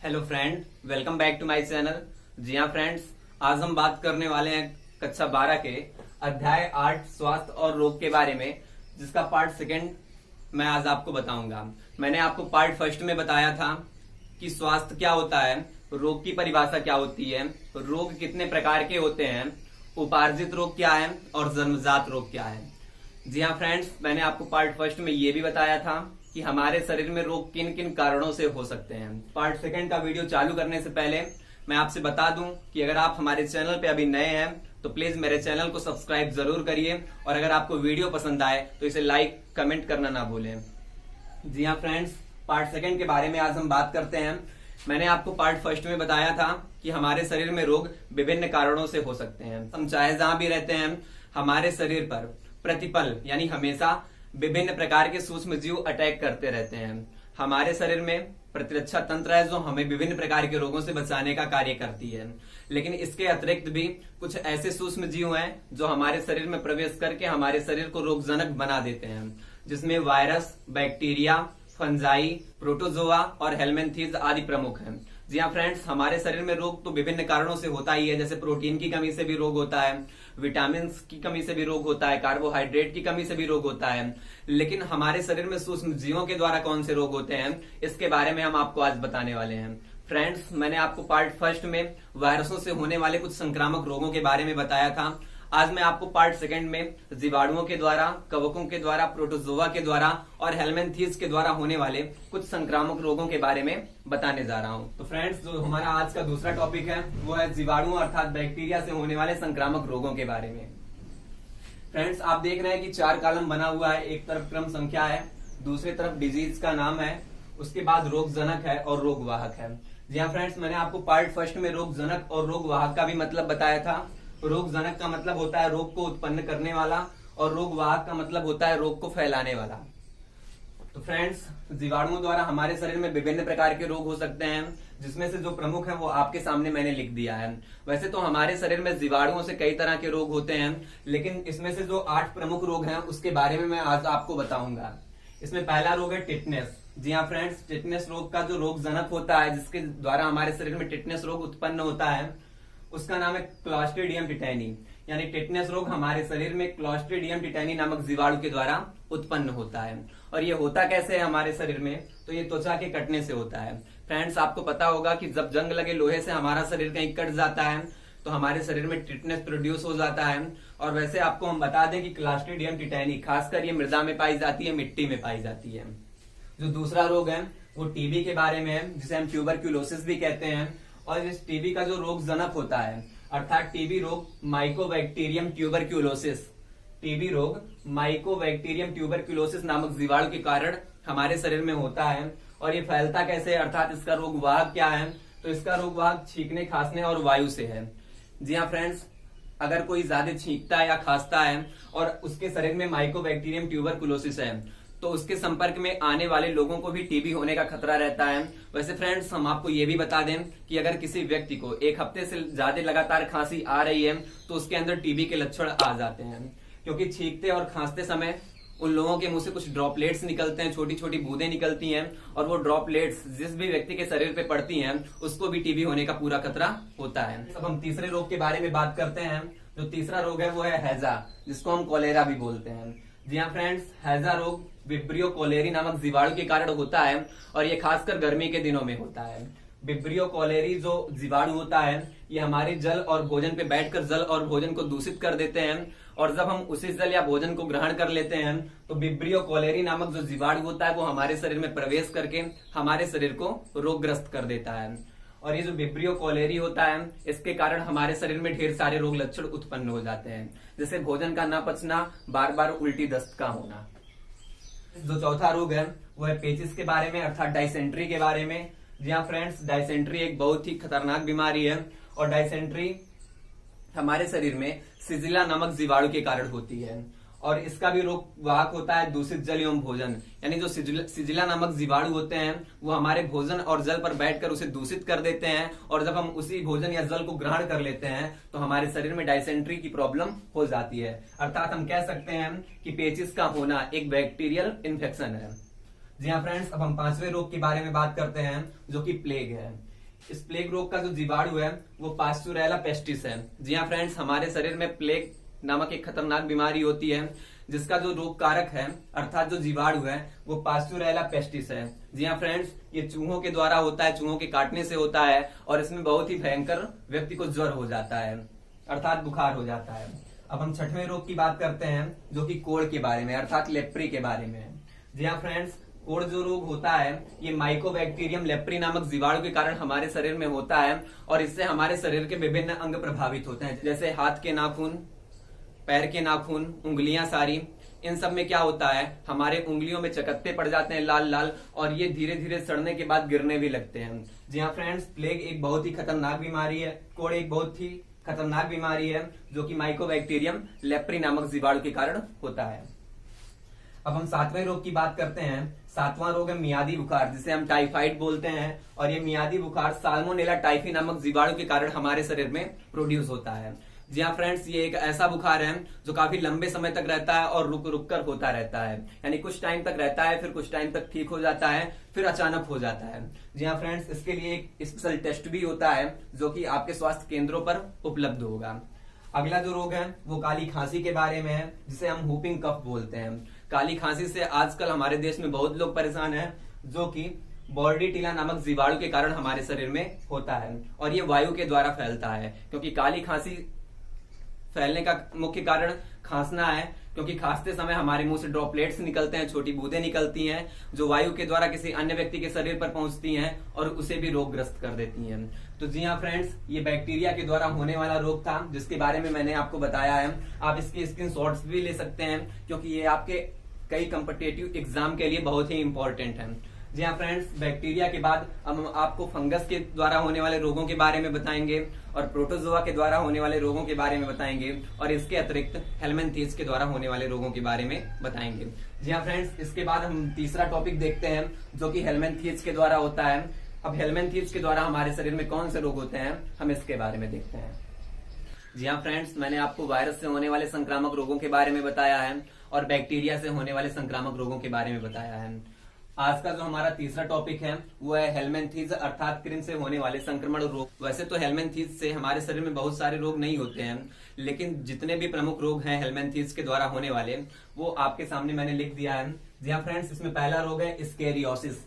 Hello friend, welcome back to my channel. जी हाँ friends, आज हम बात करने वाले हैं कक्षा 12 के अध्याय 8 स्वास्थ्य और रोग के बारे में, जिसका पार्ट सेकंड मैं आज आपको बताऊंगा। मैंने आपको पार्ट फर्स्ट में बताया था कि स्वास्थ्य क्या होता है, रोग की परिभाषा क्या होती है, रोग कितने प्रकार के होते हैं, उपार्जित रोग क्या है और जन्मजात रोग क्या है। जी हाँ फ्रेंड्स, मैंने आपको पार्ट फर्स्ट में ये भी बताया था कि हमारे शरीर में रोग किन किन कारणों से हो सकते हैं। पार्ट सेकंड का वीडियो चालू करने से पहले मैं आपसे बता दूं कि अगर आप हमारे चैनल पे अभी नए हैं तो प्लीज मेरे चैनल को सब्सक्राइब जरूर करिए, और अगर आपको वीडियो पसंद आए तो इसे लाइक कमेंट करना ना भूलें। जी हाँ फ्रेंड्स, पार्ट सेकंड के बारे में आज हम बात करते हैं। मैंने आपको पार्ट फर्स्ट में बताया था कि हमारे शरीर में रोग विभिन्न कारणों से हो सकते हैं। हम चाहे जहां भी रहते हैं, हमारे शरीर पर प्रतिपल यानी हमेशा विभिन्न प्रकार के सूक्ष्म जीव अटैक करते रहते हैं। हमारे शरीर में प्रतिरक्षा तंत्र है जो हमें विभिन्न प्रकार के रोगों से बचाने का कार्य करती है, लेकिन इसके अतिरिक्त भी कुछ ऐसे सूक्ष्म जीव हैं जो हमारे शरीर में प्रवेश करके हमारे शरीर को रोगजनक बना देते हैं, जिसमें वायरस, बैक्टीरिया, फंजाई, प्रोटोजोआ और हेलमिंथीज आदि प्रमुख हैं। जी हाँ फ्रेंड्स, हमारे शरीर में रोग तो विभिन्न कारणों से होता ही है, जैसे प्रोटीन की कमी से भी रोग होता है, विटामिन की कमी से भी रोग होता है, कार्बोहाइड्रेट की कमी से भी रोग होता है। लेकिन हमारे शरीर में सूक्ष्म जीवों के द्वारा कौन से रोग होते हैं, इसके बारे में हम आपको आज बताने वाले हैं। फ्रेंड्स, मैंने आपको पार्ट फर्स्ट में वायरसों से होने वाले कुछ संक्रामक रोगों के बारे में बताया था। आज मैं आपको पार्ट सेकंड में जीवाणुओं के द्वारा, कवकों के द्वारा, प्रोटोजोआ के द्वारा और हेलमिंथीज के द्वारा होने वाले कुछ संक्रामक रोगों के बारे में बताने जा रहा हूं। तो फ्रेंड्स, जो हमारा आज का दूसरा टॉपिक है वो है जीवाणु अर्थात बैक्टीरिया से होने वाले संक्रामक रोगों के बारे में। फ्रेंड्स, आप देख रहे हैं कि 4 कॉलम बना हुआ है। एक तरफ क्रम संख्या है, दूसरी तरफ डिजीज का नाम है, उसके बाद रोगजनक है और रोगवाहक है। जी हाँ फ्रेंड्स, मैंने आपको पार्ट फर्स्ट में रोगजनक और रोगवाहक का भी मतलब बताया था। रोगजनक का मतलब होता है रोग को उत्पन्न करने वाला, और रोगवाहक का मतलब होता है रोग को फैलाने वाला। तो फ्रेंड्स, जीवाणुओं द्वारा हमारे शरीर में विभिन्न प्रकार के रोग हो सकते हैं, जिसमें से जो प्रमुख है वो आपके सामने मैंने लिख दिया है। वैसे तो हमारे शरीर में जीवाणुओं से कई तरह के रोग होते हैं, लेकिन इसमें से जो 8 प्रमुख रोग हैं उसके बारे में मैं आज आपको बताऊंगा। इसमें पहला रोग है टिटनेस। जी हाँ फ्रेंड्स, टिटनेस रोग का जो रोगजनक होता है, जिसके द्वारा हमारे शरीर में टिटनेस रोग उत्पन्न होता है, उसका नाम है क्लॉस्ट्रीडियम टिटैनी। यानी टिटनेस रोग हमारे शरीर में क्लॉस्ट्रीडियम टिटैनी नामक जीवाणु के द्वारा उत्पन्न होता है। और ये होता कैसे है हमारे शरीर में, तो ये त्वचा के कटने से होता है। फ्रेंड्स, आपको पता होगा कि जब जंग लगे लोहे से हमारा शरीर कहीं कट जाता है तो हमारे शरीर में टिटनेस प्रोड्यूस हो जाता है। और वैसे आपको हम बता दें कि क्लॉस्ट्रीडियम टिटैनी खासकर ये मृदा में पाई जाती है, मिट्टी में पाई जाती है। जो दूसरा रोग है वो टीबी के बारे में है, जिसे हम ट्यूबरक्यूलोसिस भी कहते हैं। और इस टीबी का जो रोगजनक होता है, अर्थात टीबी रोग माइकोबैक्टीरियम ट्यूबरक्यूलोसिस, टीबी रोग माइकोबैक्टीरियम ट्यूबरक्यूलोसिस नामक जीवाणु के कारण हमारे शरीर में होता है। और ये फैलता कैसे है, अर्थात इसका रोगवाहक क्या है, तो इसका रोगवाहक छींकने, खांसने और वायु से है। जी हाँ फ्रेंड्स, अगर कोई ज्यादा छींकता है या खांसता है और उसके शरीर में माइकोबैक्टीरियम ट्यूबरक्यूलोसिस है, तो उसके संपर्क में आने वाले लोगों को भी टीबी होने का खतरा रहता है। वैसे फ्रेंड्स, हम आपको ये भी बता दें कि अगर किसी व्यक्ति को 1 हफ्ते से ज्यादा लगातार खांसी आ रही है तो उसके अंदर टीबी के लक्षण आ जाते हैं, क्योंकि छींकते और खांसते समय उन लोगों के मुंह से कुछ ड्रॉपलेट्स निकलते हैं, छोटी छोटी बूंदें निकलती हैं, और वो ड्रॉपलेट्स जिस भी व्यक्ति के शरीर पे पड़ती हैं उसको भी टीबी होने का पूरा खतरा होता है। अब हम तीसरे रोग के बारे में बात करते हैं। जो तीसरा रोग है वो है हैजा, जिसको हम कोलेरा भी बोलते हैं। जी हाँ फ्रेंड्स, हैजा रोग विब्रियो कोलेरी नामक जीवाणु के कारण होता है, और ये खासकर गर्मी के दिनों में होता है। विब्रियो कोलेरी जो जीवाणु होता है, ये हमारे जल और भोजन पे बैठकर जल और भोजन को दूषित कर देते हैं, और जब हम उसी जल या भोजन को ग्रहण कर लेते हैं तो विब्रियो कोलेरी नामक जो जीवाणु होता है वो हमारे शरीर में प्रवेश करके हमारे शरीर को रोगग्रस्त कर देता है। और ये जो विब्रियो कोलेरी होता है, इसके कारण हमारे शरीर में ढेर सारे रोग लक्षण उत्पन्न हो जाते हैं, जैसे भोजन का न पचना, बार बार उल्टी दस्त का होना। जो चौथा रोग है वो है पेचिस के बारे में, अर्थात डायसेंट्री के बारे में। जी हाँ फ्रेंड्स, डायसेंट्री एक बहुत ही खतरनाक बीमारी है, और डायसेंट्री हमारे शरीर में सिजिला नामक जीवाणु के कारण होती है। और इसका भी रोगवाहक होता है दूषित जल एवं भोजन। यानी जो सिजिला नामक जीवाणु होते हैं वो हमारे भोजन और जल पर बैठकर उसे दूषित कर देते हैं, और जब हम उसी भोजन या जल को ग्रहण कर लेते हैं तो हमारे शरीर में डायसेंट्री की प्रॉब्लम हो जाती है। अर्थात हम कह सकते हैं कि पेचिस का होना एक बैक्टीरियल इन्फेक्शन है। जी हाँ फ्रेंड्स, अब हम 5वें रोग के बारे में बात करते हैं, जो कि प्लेग है। इस प्लेग रोग का जो जीवाणु है वो पास्चुरेला पेस्टिस है। जी हाँ फ्रेंड्स, हमारे शरीर में प्लेग नामक एक खतरनाक बीमारी होती है जिसका जो रोग कारक है अर्थात जो जीवाणु है वो पास्चुरेला पेस्टिस है। जी हाँ फ्रेंड्स, ये चूहों के द्वारा होता है, चूहों के काटने से होता है और इसमें बहुत ही भयंकर व्यक्ति को ज्वर हो जाता है अर्थात बुखार हो जाता है। अब हम छठवें रोग की बात करते हैं जो कि कोढ़ के बारे में अर्थात लेप्री के बारे में है। जी हाँ फ्रेंड्स, कोढ़ जो रोग होता है ये माइकोबैक्टीरियम लेप्री नामक जीवाणु के कारण हमारे शरीर में होता है और इससे हमारे शरीर के विभिन्न अंग प्रभावित होते हैं, जैसे हाथ के नाखून, पैर के नाखून, उंगलियां सारी। इन सब में क्या होता है, हमारे उंगलियों में चकत्ते पड़ जाते हैं लाल लाल और ये धीरे धीरे सड़ने के बाद गिरने भी लगते हैं। जी हाँ फ्रेंड्स, प्लेग एक बहुत ही खतरनाक बीमारी है, कोढ़ एक बहुत ही खतरनाक बीमारी है जो कि माइकोबैक्टीरियम लेप्री नामक जीवाणु के कारण होता है। अब हम सातवें रोग की बात करते हैं। सातवां रोग है मियादी बुखार, जिसे हम टाइफाइड बोलते हैं और ये मियादी बुखार साल्मोनेला टाइफी नामक जीवाणु के कारण हमारे शरीर में प्रोड्यूस होता है। जी हाँ फ्रेंड्स, ये एक ऐसा बुखार है जो काफी लंबे समय तक रहता है और रुक रुक कर होता रहता है, यानी कुछ टाइम तक रहता है, फिर कुछ टाइम तक ठीक हो जाता है, फिर अचानक हो जाता है। जी हाँ फ्रेंड्स, इसके लिए एक स्पेशल टेस्ट भी होता है जो कि आपके स्वास्थ्य केंद्रों पर उपलब्ध होगा। अगला जो रोग है वो काली खांसी के बारे में है, जिसे हम व्हूपिंग कफ बोलते हैं। काली खांसी से आजकल हमारे देश में बहुत लोग परेशान हैं जो कि बॉर्डीटिला नामक जीवाणु के कारण हमारे शरीर में होता है और ये वायु के द्वारा फैलता है, क्योंकि काली खांसी फैलने का मुख्य कारण खांसना है, क्योंकि खांसते समय हमारे मुंह से ड्रॉपलेट्स निकलते हैं, छोटी बूंदें निकलती हैं जो वायु के द्वारा किसी अन्य व्यक्ति के शरीर पर पहुंचती हैं और उसे भी रोगग्रस्त कर देती हैं। तो जी हाँ फ्रेंड्स, ये बैक्टीरिया के द्वारा होने वाला रोग था जिसके बारे में मैंने आपको बताया है। आप इसकी स्क्रीनशॉट्स भी ले सकते हैं क्योंकि ये आपके कई कॉम्पिटिटिव एग्जाम के लिए बहुत ही इंपॉर्टेंट है। जी हाँ फ्रेंड्स, बैक्टीरिया के बाद हम आपको फंगस के द्वारा होने वाले रोगों के बारे में बताएंगे और प्रोटोजोआ के द्वारा होने वाले रोगों के बारे में बताएंगे और इसके अतिरिक्त हेलमिंथेस के द्वारा होने वाले रोगों के बारे में बताएंगे। जी हाँ फ्रेंड्स, इसके बाद हम तीसरा टॉपिक देखते हैं जो कि हेलमिंथेस के द्वारा होता है। अब हेलमिंथेस के द्वारा हमारे शरीर में कौन से रोग होते हैं, हम इसके बारे में देखते हैं। जी हाँ फ्रेंड्स, मैंने आपको वायरस से होने वाले संक्रामक रोगों के बारे में बताया है और बैक्टीरिया से होने वाले संक्रामक रोगों के बारे में बताया है। आज का जो हमारा तीसरा टॉपिक है वो है हेलमिंथेस अर्थात कृमि से होने वाले संक्रमण रोग। वैसे तो हेलमिंथेस से हमारे शरीर में बहुत सारे रोग नहीं होते हैं, लेकिन जितने भी प्रमुख रोग हैं हेलमिंथेस के द्वारा होने वाले वो आपके सामने मैंने लिख दिया है। जी हाँ फ्रेंड्स, इसमें पहला रोग है स्केरियोसिस।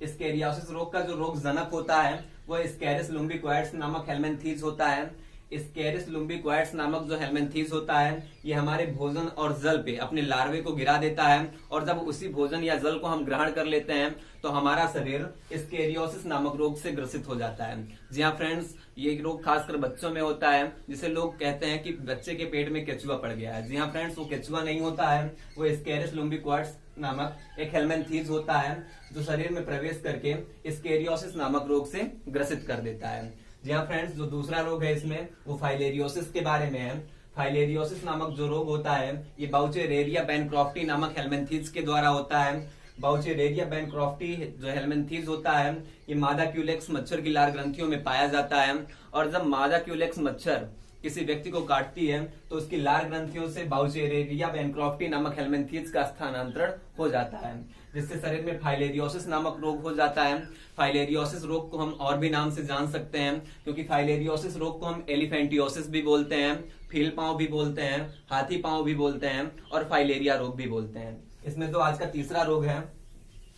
स्केरियोसिस रोग का जो रोग जनक होता है वो स्कैरिस लुम्बिक्वाइड्स नामक हेलमिंथेस होता है। स्कैरिस लुम्बिक्वाइड्स नामक जो हेलमिंथेस होता है ये हमारे भोजन और जल पे अपने लार्वे को गिरा देता है और जब उसी भोजन या जल को हम ग्रहण कर लेते हैं तो हमारा शरीर स्केरियोसिस नामक रोग से ग्रसित हो जाता है। जी हाँ फ्रेंड्स, ये रोग खासकर बच्चों में होता है, जिसे लोग कहते हैं कि बच्चे के पेट में केचुआ पड़ गया है। जी हाँ फ्रेंड्स, वो केचुआ नहीं होता है, वो स्कैरिस लुम्बिक्वाइड्स नामक एक हेलमिंथेस होता है जो शरीर में प्रवेश करके स्केरियोसिस नामक रोग से ग्रसित कर देता है। जी हाँ फ्रेंड्स, जो दूसरा रोग है इसमें वो फाइलेरियोसिस के बारे में है। फाइलेरियोसिस नामक जो रोग होता है ये बाउचेरेरिया बैनक्रॉफ्टी नामक हेलमिंथेस के द्वारा होता है। बाउचेरेरिया बैनक्रॉफ्टी जो हेलमिंथेस होता है ये मादा क्यूलेक्स मच्छर की लार ग्रंथियों में पाया जाता है और जब मादा क्यूलेक्स मच्छर किसी व्यक्ति को काटती है तो उसकी लार ग्रंथियों से बाउचेरेरिया बैनक्रॉफ्टी नामक हेलमिंथेस का स्थानांतरण हो जाता है, जिससे शरीर में फाइलेरियोसिस नामक रोग हो जाता है। फाइलेरियोसिस रोग को हम और भी नाम से जान सकते हैं, क्योंकि फाइलेरियोसिस रोग को हम एलिफेंटियोसिस भी बोलते हैं, फील पांव भी बोलते हैं, हाथी पांव भी बोलते हैं और फाइलेरिया रोग भी बोलते हैं। इसमें जो आज का तीसरा रोग है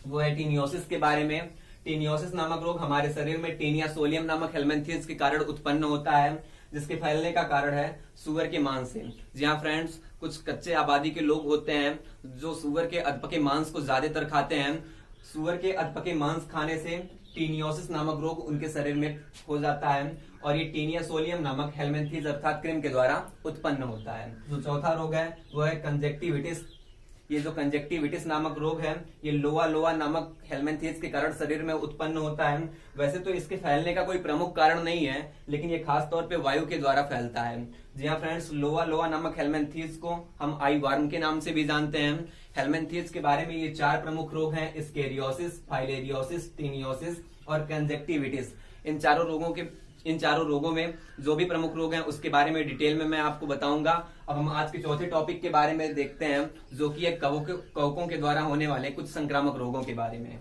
वो है टीनियोसिस के बारे में। टीनियोसिस नामक रोग हमारे शरीर में टीनिया सोलियम नामक हेलमिंथेस के कारण उत्पन्न होता है, जिसके फैलने का कारण है सुअर के मांस से। जी हाँ फ्रेंड्स, कुछ कच्चे आबादी के लोग होते हैं जो सुअर के अधपके मांस को ज्यादातर खाते हैं। सुअर के अधपके मांस खाने से टीनियोसिस नामक रोग उनके शरीर में हो जाता है और ये टीनिया सोलियम नामक हेलमिंथेस अर्थात कृमि के द्वारा उत्पन्न होता है। जो चौथा रोग है वो है कंजक्टिविटिस। ये जो कंजक्टिविटिस नामक रोग है ये लोआ लोआ नामक हेलमिंथेस के कारण शरीर में उत्पन्न होता है। वैसे तो इसके फैलने का कोई प्रमुख कारण नहीं है, लेकिन ये खास तौर पे वायु के द्वारा फैलता है। जी हाँ फ्रेंड्स, लोआ लोआ नामक हेलमिंथेस को हम आई वर्म के नाम से भी जानते हैं। हेलमिंथेस के बारे में ये चार प्रमुख रोग हैं, स्केरियोसिस, फाइलेरियोसिस, टीनियोसिस और कंजक्टिविटिस। इन चारों रोगों में जो भी प्रमुख रोग हैं उसके बारे में डिटेल में मैं आपको बताऊंगा। अब हम आज के चौथे टॉपिक के बारे में देखते हैं जो कि कवकों के द्वारा होने वाले कुछ संक्रामक रोगों के बारे में।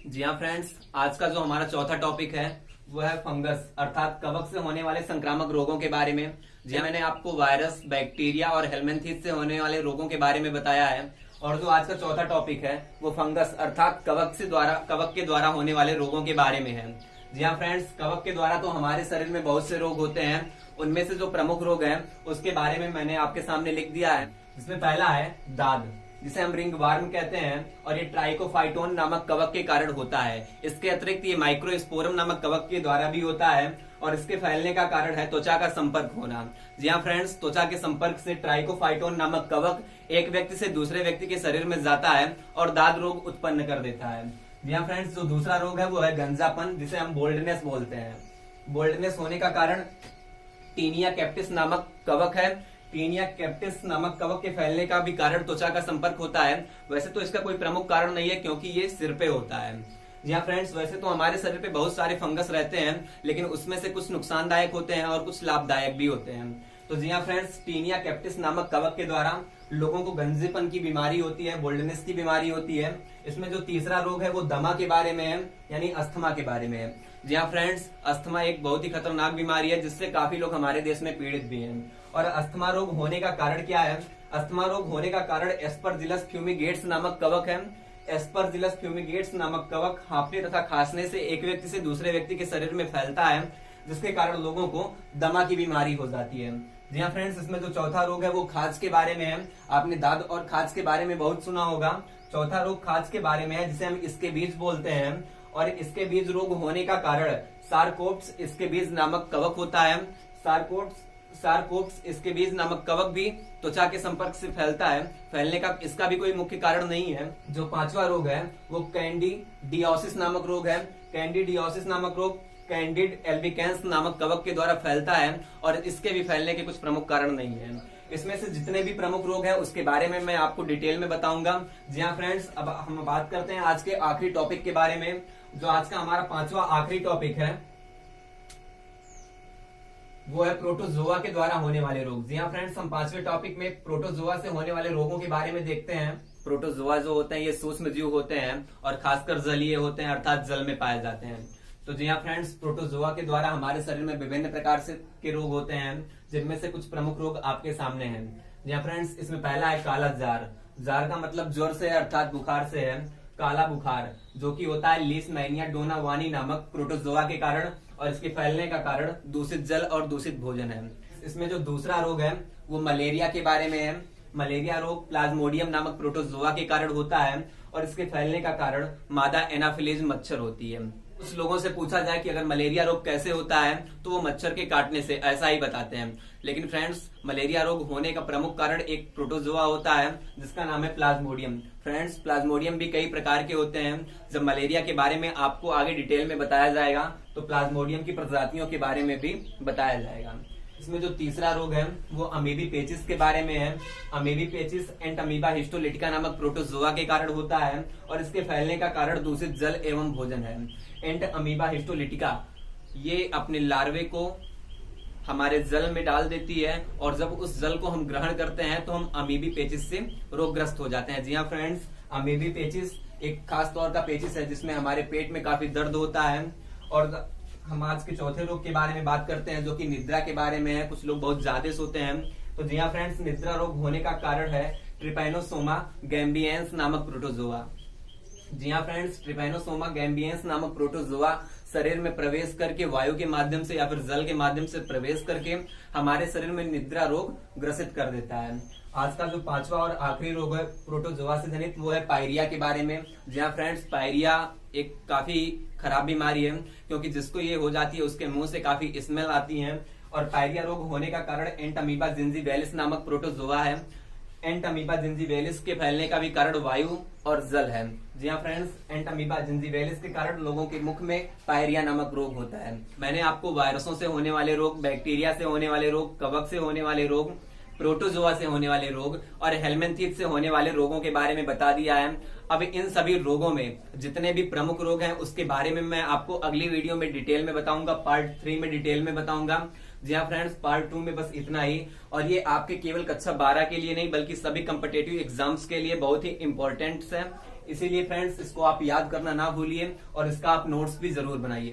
जी हाँ फ्रेंड्स, आज का जो हमारा चौथा टॉपिक है वो है फंगस अर्थात कवक से होने वाले संक्रामक रोगों के बारे में। जी हाँ, मैंने आपको वायरस, बैक्टीरिया और हेलमिंथेस से होने वाले रोगों के बारे में बताया है। और जो आज का चौथा टॉपिक है वो फंगस अर्थात कवक के द्वारा होने वाले रोगों के बारे में है। जी हाँ फ्रेंड्स, कवक के द्वारा तो हमारे शरीर में बहुत से रोग होते हैं। उनमें से जो प्रमुख रोग हैं उसके बारे में मैंने आपके सामने लिख दिया है। इसमें पहला है दाद, जिसे हम रिंग वार्म कहते हैं, और ये ट्राइकोफाइटोन नामक कवक के कारण होता है। इसके अतिरिक्त ये माइक्रोस्पोरम नामक कवक के द्वारा भी होता है और इसके फैलने का कारण है त्वचा का संपर्क होना। जी हाँ फ्रेंड्स, त्वचा के संपर्क से ट्राइकोफाइटोन नामक कवक एक व्यक्ति से दूसरे व्यक्ति के शरीर में जाता है और दाद रोग उत्पन्न कर देता है। जी हाँ फ्रेंड्स, जो दूसरा रोग है वो है गंजापन, जिसे हम बोल्डनेस बोलते हैं। बोल्डनेस होने का कारण टीनिया कैप्टिस नामक कवक है। टीनिया कैप्टिस नामक कवक के फैलने का भी कारण त्वचा का संपर्क होता है। वैसे तो इसका कोई प्रमुख कारण नहीं है क्योंकि ये सिर पे होता है। जी हाँ फ्रेंड्स, वैसे तो हमारे शरीर पे बहुत सारे फंगस रहते हैं, लेकिन उसमें से कुछ नुकसानदायक होते हैं और कुछ लाभदायक भी होते हैं। तो जी हाँ फ्रेंड्स, टीनिया कैप्टिस नामक कवक के द्वारा लोगों को गंजेपन की बीमारी होती है, बोल्डनेस की बीमारी होती है। इसमें जो तीसरा रोग है वो दमा के बारे में है, यानी अस्थमा के बारे में है। जी हाँ फ्रेंड्स, अस्थमा एक बहुत ही खतरनाक बीमारी है जिससे काफी लोग हमारे देश में पीड़ित भी हैं। और अस्थमा रोग होने का कारण क्या है? अस्थमा रोग होने का कारण एस्परजिलस फ्यूमिगेट्स नामक कवक है। एस्परजिलस फ्यूमिगेट्स नामक कवक हाँफने तथा खांसने से एक व्यक्ति से दूसरे व्यक्ति के शरीर में फैलता है, जिसके कारण लोगों को दमा की बीमारी हो जाती है। जी हाँ फ्रेंड्स, इसमें जो चौथा रोग है वो खाज के बारे में है। आपने दाद और खाज के बारे में बहुत सुना होगा। चौथा रोग खाज के बारे में है, जिसे हम इसके बीज बोलते हैं। और इसके बीज रोग होने का कारण सारकोप्स इसके बीज नामक कवक होता है। सारकोप्स इसके बीज नामक कवक भी त्वचा के संपर्क से फैलता है। फैलने का इसका भी कोई मुख्य कारण नहीं है। जो पांचवा रोग है वो कैंडिडियोसिस नामक रोग है। कैंडिडियोसिस नामक रोग कैंडिड एल्बिकेंस नामक कवक के द्वारा फैलता है और इसके भी फैलने के कुछ प्रमुख कारण नहीं है। इसमें से जितने भी प्रमुख रोग हैं उसके बारे में मैं आपको डिटेल में बताऊंगा। जी हाँ फ्रेंड्स, अब हम बात करते हैं आज के आखिरी टॉपिक के बारे में। जो आज का हमारा पांचवा आखिरी टॉपिक है वो है प्रोटोजोआ के द्वारा होने वाले रोग। जी हाँ फ्रेंड्स, हम पांचवें टॉपिक में प्रोटोजोआ से होने वाले रोगों के बारे में देखते हैं। प्रोटोजोआ जो होते हैं ये सूक्ष्म जीव होते हैं और खासकर जलीय होते हैं, अर्थात जल में पाए जाते हैं। तो जी हाँ फ्रेंड्स, प्रोटोजोआ के द्वारा हमारे शरीर में विभिन्न प्रकार से के रोग होते हैं, जिनमें से कुछ प्रमुख रोग आपके सामने हैं। जी हाँ फ्रेंड्स, इसमें पहला है काला जार। जार का मतलब ज्वर से है, अर्थात बुखार से है। काला बुखार जो कि होता है लीशमैनिया डोनावानी नामक प्रोटोजोआ के कारण, और इसके फैलने का कारण दूषित जल और दूषित भोजन है। इसमें जो दूसरा रोग है वो मलेरिया के बारे में है। मलेरिया रोग प्लाज्मोडियम नामक प्रोटोजोआ के कारण होता है और इसके फैलने का कारण मादा एनाफिलीज मच्छर होती है। कुछ लोगों से पूछा जाए कि अगर मलेरिया रोग कैसे होता है तो वो मच्छर के काटने से, ऐसा ही बताते हैं। लेकिन फ्रेंड्स, मलेरिया रोग होने का प्रमुख कारण एक प्रोटोजोआ होता है जिसका नाम है प्लाज्मोडियम। फ्रेंड्स, प्लाज्मोडियम भी कई प्रकार के होते हैं। जब मलेरिया के बारे में आपको आगे डिटेल में बताया जाएगा तो प्लाज्मोडियम की प्रजातियों के बारे में भी बताया जाएगा। इसमें जो तीसरा रोग है वो अमीबी पेचिस के बारे में है। अमीबी पेचिस एंड अमीबा हिस्टोलिटिका नामक प्रोटोजोआ के कारण होता है और इसके फैलने का कारण दूषित जल एवं भोजन है। एंट अमीबा हिस्टोलिटिका ये अपने लार्वे को हमारे जल में डाल देती है और जब उस जल को हम ग्रहण करते हैं तो हम अमीबी पेचिस से रोगग्रस्त हो जाते हैं। जी हाँ फ्रेंड्स, अमीबी पेचिस एक खास तौर का पेचिस है जिसमें हमारे पेट में काफी दर्द होता है। और हम आज के चौथे रोग के बारे में बात करते हैं जो कि निद्रा के बारे में है। कुछ लोग बहुत ज्यादा सोते हैं। तो जी हाँ फ्रेंड्स, निद्रा रोग होने का कारण है ट्रिपैनोसोमा गैम्बियंस नामक प्रोटोजोआ। जी हाँ फ्रेंड्स, ट्रिपैनोसोमा गैम्बियंस नामक प्रोटोजोआ शरीर में प्रवेश करके वायु के माध्यम से या फिर जल के माध्यम से प्रवेश करके हमारे शरीर में निद्रा रोग ग्रसित कर देता है। आज का जो पांचवा और आखिरी रोग है प्रोटोजोआ से जनित वो है पायरिया के बारे में। जी हाँ फ्रेंड्स, पायरिया एक काफी खराब बीमारी है क्योंकि जिसको ये हो जाती है उसके मुंह से काफी स्मेल आती है। और पायरिया रोग होने का कारण एंट अमीबा जिंजीबेलिस नामक प्रोटोजोआ है। एंट अमीबा जिंजीबेलिस के फैलने का भी कारण वायु और जल है। जी हाँ फ्रेंड्स, एंट अमीबा जिंजीबेलिस के कारण लोगों के मुख में पायरिया नामक रोग होता है। मैंने आपको वायरसों से होने वाले रोग, बैक्टीरिया से होने वाले रोग, कवक से होने वाले रोग, प्रोटोजोआ से होने वाले रोग और हेलमिंथेस से होने वाले रोगों के बारे में बता दिया है। अब इन सभी रोगों में जितने भी प्रमुख रोग हैं उसके बारे में मैं आपको अगली वीडियो में डिटेल में बताऊंगा, पार्ट 3 में डिटेल में बताऊंगा। जी हाँ फ्रेंड्स, पार्ट 2 में बस इतना ही। और ये आपके केवल कक्षा 12 के लिए नहीं बल्कि सभी कॉम्पिटिटिव एग्जाम्स के लिए बहुत ही इंपॉर्टेंट है। इसीलिए फ्रेंड्स इसको आप याद करना ना भूलिए और इसका आप नोट्स भी जरूर बनाइए।